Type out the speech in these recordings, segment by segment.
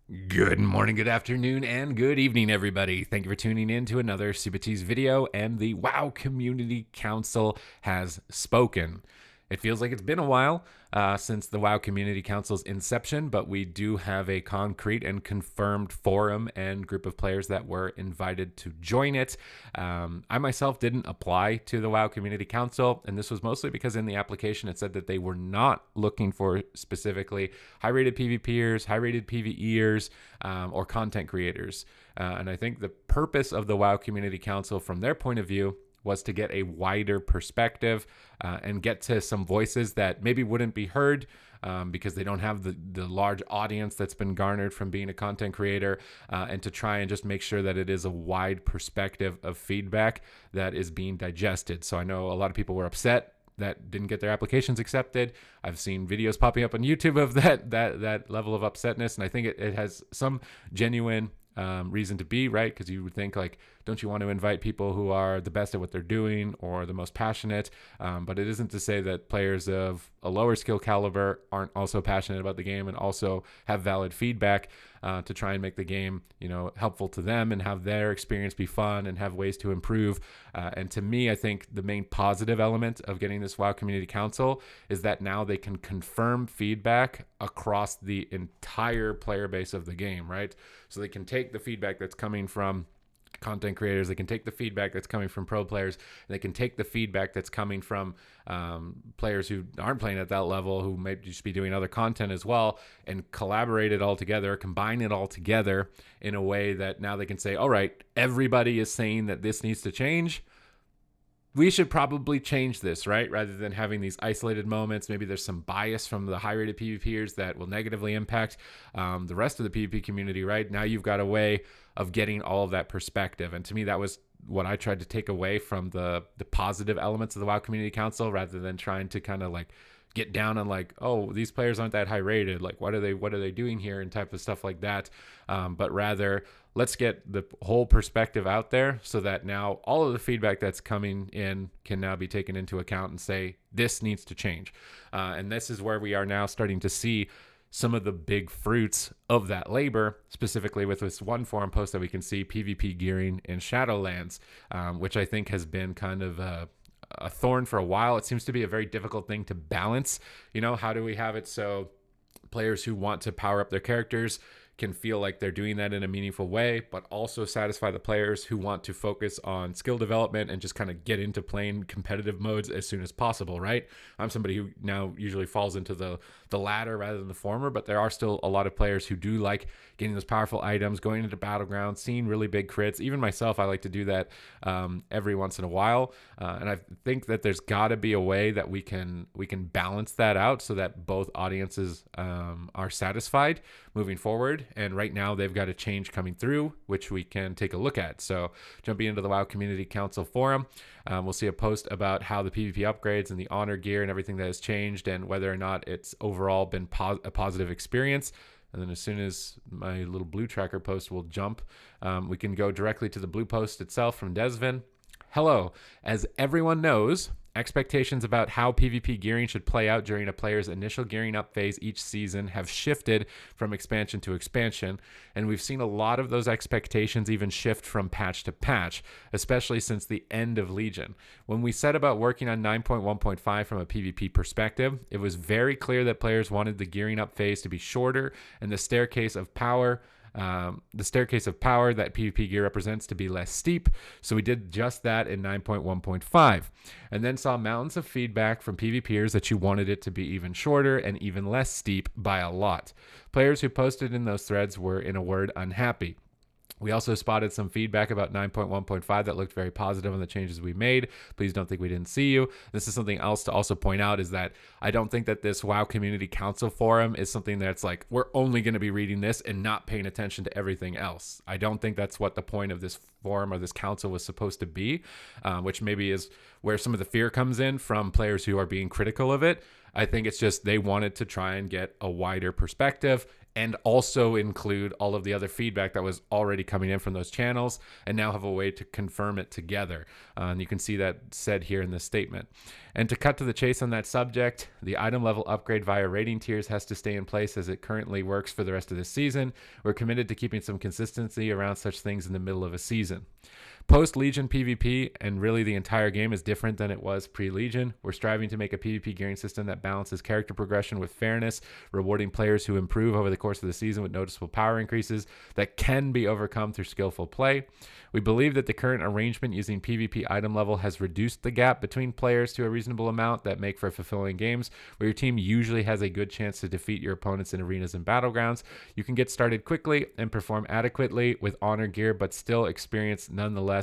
Good morning, good afternoon, and good evening, everybody. Thank you for tuning in to another Supatease video, and the WoW Community Council has spoken. It feels like it's been a while since the WoW Community Council's inception, but we do have a concrete and confirmed forum and group of players that were invited to join it. I myself didn't apply to the WoW Community Council, and this was mostly because in the application it said that they were not looking for specifically high-rated PvPers, high-rated PvEers, or content creators. And I think the purpose of the WoW Community Council, from their point of view, was to get a wider perspective and get to some voices that maybe wouldn't be heard because they don't have the large audience that's been garnered from being a content creator, and to try and just make sure that it is a wide perspective of feedback that is being digested. So I know a lot of people were upset that didn't get their applications accepted. I've seen videos popping up on YouTube of that level of upsetness, and I think it has some genuine reason to be, right? Because you would think, like, don't you want to invite people who are the best at what they're doing or the most passionate? But it isn't to say that players of a lower skill caliber aren't also passionate about the game and also have valid feedback to try and make the game, helpful to them and have their experience be fun and have ways to improve. And to me, I think the main positive element of getting this WoW Community Council is that now they can confirm feedback across the entire player base of the game, right? So they can take the feedback that's coming from content creators, they can take the feedback that's coming from pro players, and they can take the feedback that's coming from players who aren't playing at that level, who may just be doing other content as well, and collaborate it all together, combine it all together in a way that now they can say, all right, everybody is saying that this needs to change. We should probably change this, right? Rather than having these isolated moments. Maybe there's some bias from the high-rated PvPers that will negatively impact the rest of the PvP community, right? Now you've got a way of getting all of that perspective. And to me, that was what I tried to take away from the positive elements of the WoW Community Council, rather than trying to kind of like get down on like, oh, these players aren't that high rated, like what are they doing here, and type of stuff like that. But rather, let's get the whole perspective out there so that now all of the feedback that's coming in can now be taken into account and say, this needs to change. And this is where we are now starting to see some of the big fruits of that labor, specifically with this one forum post that we can see, PvP gearing in Shadowlands, which I think has been kind of a thorn for a while. It seems to be a very difficult thing to balance. How do we have it so players who want to power up their characters can feel like they're doing that in a meaningful way, but also satisfy the players who want to focus on skill development and just kind of get into playing competitive modes as soon as possible, right? I'm somebody who now usually falls into the latter rather than the former, but there are still a lot of players who do like getting those powerful items, going into battlegrounds, seeing really big crits. Even myself, I like to do that every once in a while, and I think that there's got to be a way that we can balance that out so that both audiences are satisfied moving forward. And right now they've got a change coming through, which we can take a look at. So jumping into the WoW Community Council forum, we'll see a post about how the PvP upgrades and the honor gear and everything that has changed, and whether or not it's overall been a positive experience. And then as soon as my little blue tracker post will jump, we can go directly to the blue post itself from Desvin. Hello. As everyone knows, expectations about how PvP gearing should play out during a player's initial gearing up phase each season have shifted from expansion to expansion, and we've seen a lot of those expectations even shift from patch to patch, especially since the end of Legion. When we set about working on 9.1.5 from a PvP perspective, it was very clear that players wanted the gearing up phase to be shorter and the staircase of power that PvP gear represents to be less steep. So we did just that in 9.1.5, and then saw mountains of feedback from PvPers that you wanted it to be even shorter and even less steep by a lot. Players who posted in those threads were, in a word, unhappy. We also spotted some feedback about 9.1.5 that looked very positive on the changes we made. Please don't think we didn't see you. This is something else to also point out, is that I don't think that this WoW Community Council forum is something that's like, we're only going to be reading this and not paying attention to everything else. I don't think that's what the point of this forum or this council was supposed to be, which maybe is where some of the fear comes in from players who are being critical of it. I think it's just they wanted to try and get a wider perspective and also include all of the other feedback that was already coming in from those channels, and now have a way to confirm it together. And you can see that said here in this statement. And to cut to the chase on that subject, the item level upgrade via rating tiers has to stay in place as it currently works for the rest of this season. We're committed to keeping some consistency around such things in the middle of a season. Post-Legion PvP, and really the entire game, is different than it was pre-Legion. We're striving to make a PvP gearing system that balances character progression with fairness, rewarding players who improve over the course of the season with noticeable power increases that can be overcome through skillful play. We believe that the current arrangement using PvP item level has reduced the gap between players to a reasonable amount that make for fulfilling games, where your team usually has a good chance to defeat your opponents in arenas and battlegrounds. You can get started quickly and perform adequately with honor gear, but still experience nonetheless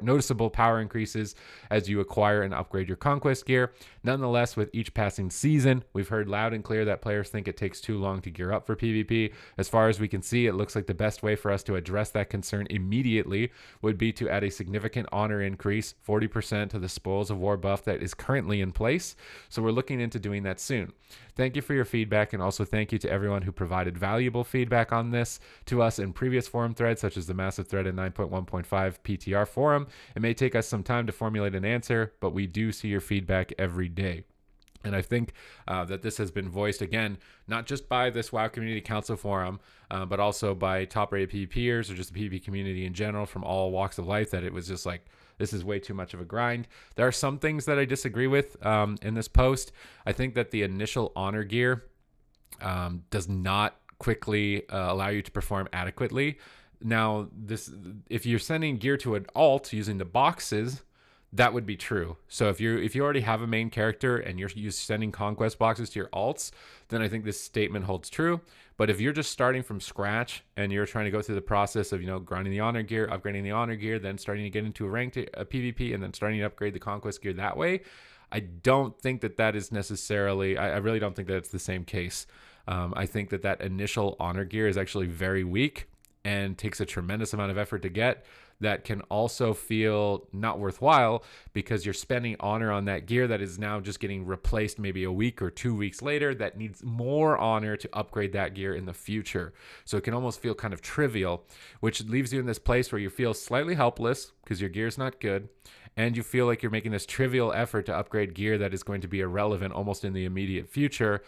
noticeable power increases as you acquire and upgrade your conquest gear. Nonetheless, with each passing season, we've heard loud and clear that players think it takes too long to gear up for PvP. As far as we can see, it looks like the best way for us to address that concern immediately would be to add a significant honor increase, 40% to the Spoils of War buff that is currently in place. So we're looking into doing that soon. Thank you for your feedback, and also thank you to everyone who provided valuable feedback on this to us in previous forum threads, such as the massive thread in 9.1.5 PTR forum. It may take us some time to formulate an answer, but we do see your feedback every day. And I think that this has been voiced, again, not just by this WoW Community Council forum, but also by top-rated PvPers or just the PvP community in general from all walks of life, that it was just like, this is way too much of a grind. There are some things that I disagree with in this post. I think that the initial honor gear does not quickly allow you to perform adequately. Now, if you're sending gear to an alt using the boxes, that would be true. So if you already have a main character and you're sending conquest boxes to your alts, then I think this statement holds true. But if you're just starting from scratch and you're trying to go through the process of, grinding the honor gear, upgrading the honor gear, then starting to get into a ranked PvP, and then starting to upgrade the conquest gear that way, I don't think that is necessarily, I really don't think that it's the same case. I think that initial honor gear is actually very weak and takes a tremendous amount of effort to get. That can also feel not worthwhile because you're spending honor on that gear that is now just getting replaced maybe a week or 2 weeks later, that needs more honor to upgrade that gear in the future. So it can almost feel kind of trivial, which leaves you in this place where you feel slightly helpless because your gear's not good, and you feel like you're making this trivial effort to upgrade gear that is going to be irrelevant almost in the immediate future,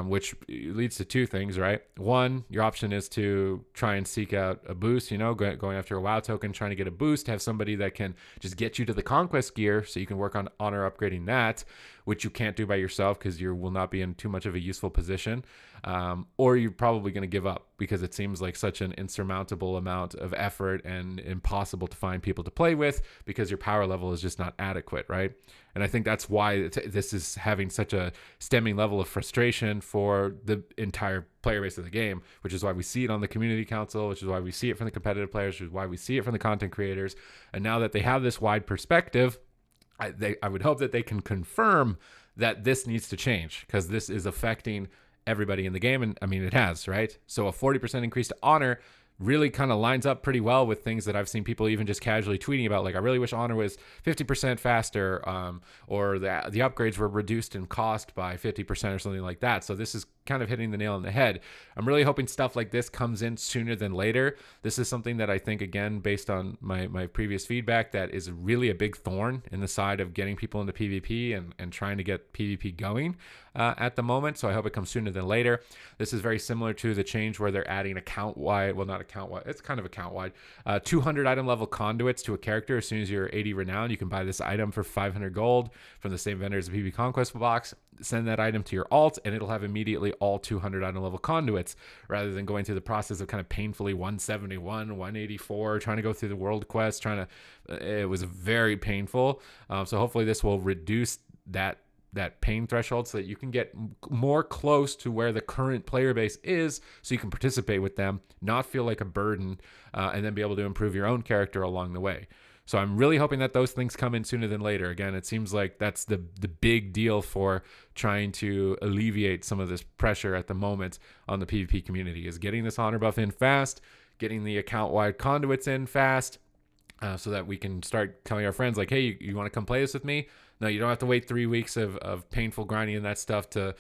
which leads to two things, right? One, your option is to try and seek out a boost, going after a WoW token, trying to get a boost, have somebody that can just get you to the conquest gear so you can work on honor upgrading that, which you can't do by yourself because you will not be in too much of a useful position. Or you're probably going to give up because it seems like such an insurmountable amount of effort and impossible to find people to play with because your power level is just not adequate, right? And I think that's why this is having such a stemming level of frustration for the entire player base of the game, which is why we see it on the community council, which is why we see it from the competitive players, which is why we see it from the content creators. And now that they have this wide perspective, I would hope that they can confirm that this needs to change because this is affecting everybody in the game. And I mean, it has, right? So a 40% increase to honor really kind of lines up pretty well with things that I've seen people even just casually tweeting about. Like, I really wish honor was 50% faster, or the upgrades were reduced in cost by 50% or something like that. So this is kind of hitting the nail on the head. I'm really hoping stuff like this comes in sooner than later. This is something that I think, again, based on my previous feedback, that is really a big thorn in the side of getting people into PvP and trying to get PvP going at the moment. So I hope it comes sooner than later. This is very similar to the change where they're adding account-wide, well, not account-wide, it's kind of account-wide, 200 item level conduits to a character. As soon as you're 80 renowned, you can buy this item for 500 gold from the same vendor as the PvP Conquest box. Send that item to your alt, and it'll have immediately all 200 item level conduits, rather than going through the process of kind of painfully 171, 184, trying to go through the world quest, it was very painful. So hopefully this will reduce that pain threshold so that you can get more close to where the current player base is, so you can participate with them, not feel like a burden, and then be able to improve your own character along the way. So I'm really hoping that those things come in sooner than later. Again, it seems like that's the big deal for trying to alleviate some of this pressure at the moment on the PvP community, is getting this honor buff in fast, getting the account-wide conduits in fast, so that we can start telling our friends like, hey, you want to come play this with me? No, you don't have to wait 3 weeks of painful grinding and that stuff to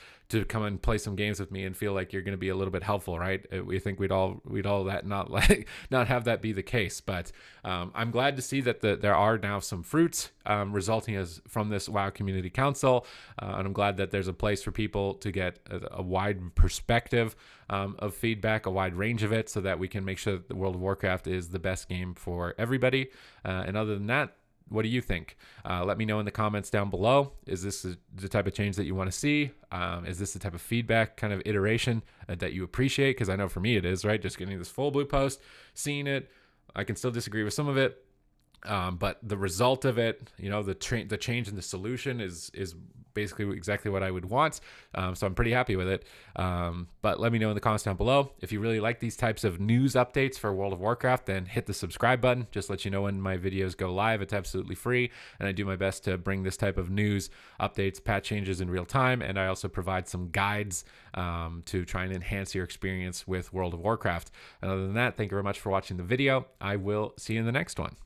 come and play some games with me and feel like you're going to be a little bit helpful, right? We think we'd all that not like not have that be the case, but I'm glad to see that there are now some fruits resulting as from this WoW Community Council, and I'm glad that there's a place for people to get a wide perspective of feedback, a wide range of it, so that we can make sure that the World of Warcraft is the best game for everybody. And other than that, what do you think? Let me know in the comments down below. Is this the type of change that you want to see? Is this the type of feedback kind of iteration that you appreciate? Because I know for me it is, right? Just getting this full blue post, seeing it. I can still disagree with some of it. But the result of it, the change in the solution is basically exactly what I would want. So I'm pretty happy with it. But let me know in the comments down below. If you really like these types of news updates for World of Warcraft, then hit the subscribe button. Just let you know when my videos go live. It's absolutely free. And I do my best to bring this type of news updates, patch changes in real time. And I also provide some guides to try and enhance your experience with World of Warcraft. And other than that, thank you very much for watching the video. I will see you in the next one.